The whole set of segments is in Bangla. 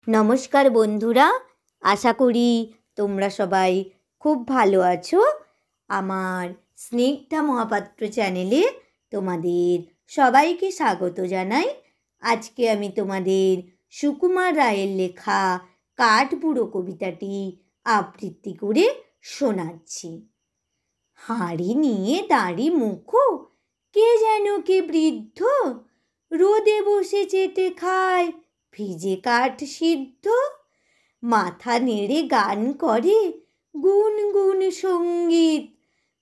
নমস্কার বন্ধুরা, আশা করি তোমরা সবাই খুব ভালো আছো। আমার স্নিগ্ধা মহাপাত্র চ্যানেলে তোমাদের সবাইকে স্বাগত জানাই। আজকে আমি তোমাদের সুকুমার রায়ের লেখা কাঠবুড়ো কবিতাটি আবৃত্তি করে শোনাচ্ছি। হাঁড়ি নিয়ে দাঁড়ি মুখো, কে যেন কে বৃদ্ধ, রোদে বসে চেটে খায় ভিজে কাঠ সিদ্ধ। মাথা নেড়ে গান করে গুন গুন সঙ্গীত,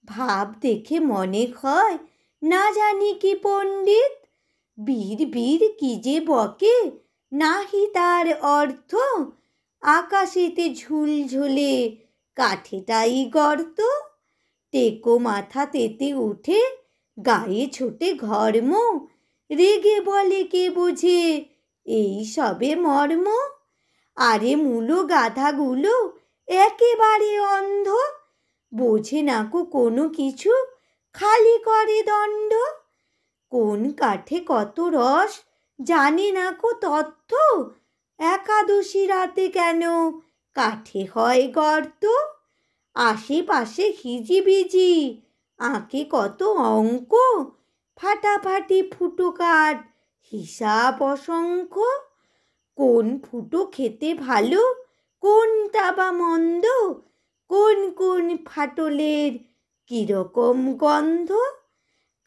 ভাব দেখে মনে হয় না জানি কি পণ্ডিত। বীর বীর কি যে বকে নাহি তার অর্থ, আকাশেতে ঝুলঝুলে কাঠেটাই গর্ত। টেকো মাথা তেতে উঠে গায়ে ছোটে ঘর্ম, রেগে বলে কে বোঝে এই সবে মর্ম। আরে মূলো গাধাগুলো একেবারে অন্ধ, বোঝে না কো কোনো কিছু, খালি করে দণ্ড। কোন কাঠে কত রস জানে না কো তথ্য, একাদশী রাতে কেন কাঠে হয় গর্ত। আশেপাশে হিজিবিজি আঁকে কত অঙ্ক, ফাটাফাটি ফুটো কাঠ হিসাব অসংখ্য। কোন ফুটো খেতে ভালো কোনটা বা মন্দ, কোন কোন ফাটলের কীরকম গন্ধ।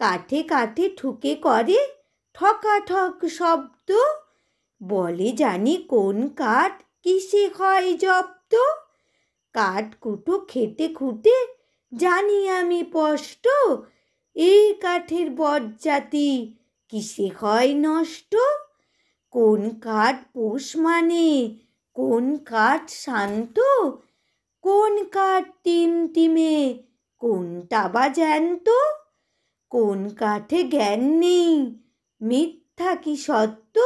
কাঠে কাঠে ঠুকে করে ঠকাঠক শব্দ, বলে জানি কোন কাঠ কিসে হয় জব্দ। কাঠকুটো খেটে খুঁটে জানি আমি স্পষ্ট, এই কাঠের বজ্জাতি কিসে হয় নষ্ট। কোন কাঠ পোষ মানে কোন কাঠ শান্ত, কোন কাঠ টিমটিমে কোনটা বা জ্যান্ত। কোন কাঠে জ্ঞান নেই মিথ্যা কি সত্য,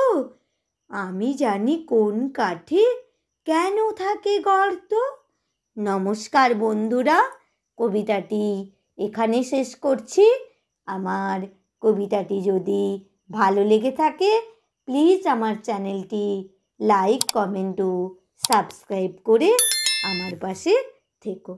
আমি জানি কোন কাঠে কেন থাকে গর্ত। নমস্কার বন্ধুরা, কবিতাটি এখানে শেষ করছি। আমার কবিতাটি যদি ভালো লেগে থাকে প্লিজ আমার চ্যানেলটি লাইক, কমেন্ট ও সাবস্ক্রাইব করে আমার পাশে থেকো।